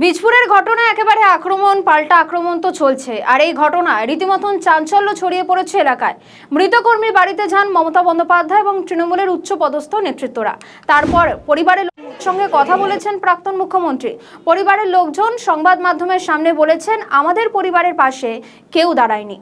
বীজপুরের ঘটনায় একেবারে আক্রমণ পাল্টা আক্রমণ তো চলছে। আর এই ঘটনায় রীতিমতন চাঞ্চল্য ছড়িয়ে পড়েছে এলাকায়। মৃত কর্মীর বাড়িতে যান মমতা বন্দ্যোপাধ্যায় এবং তৃণমূলের উচ্চ পদস্থ নেতৃত্বরা। তারপর পরিবারের সঙ্গে কথা বলেছেন প্রাক্তন মুখ্যমন্ত্রী। পরিবারের লোকজন সংবাদ মাধ্যমের সামনে বলেছেন, আমাদের পরিবারের পাশে কেউ দাঁড়ায়নি।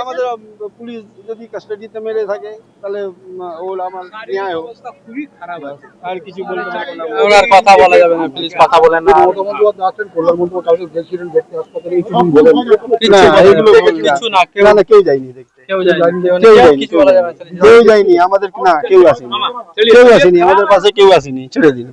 আমাদের পুলিশ যদি কাস্টাডিতে মেরে থাকে তাহলে ওর আমার ন্যায় হোক। খুবই খারাপ আছে, আর কিছু বলতে পারবো না। ওনার কথা বলা যাবে না, প্লিজ কথা বলেন না। কেউ যায়নি দেখতে, কেউ যায়নি আমাদের, না কেউ আসেনি, আমাদের পাশে কেউ আসেনি। ছেড়ে দিন।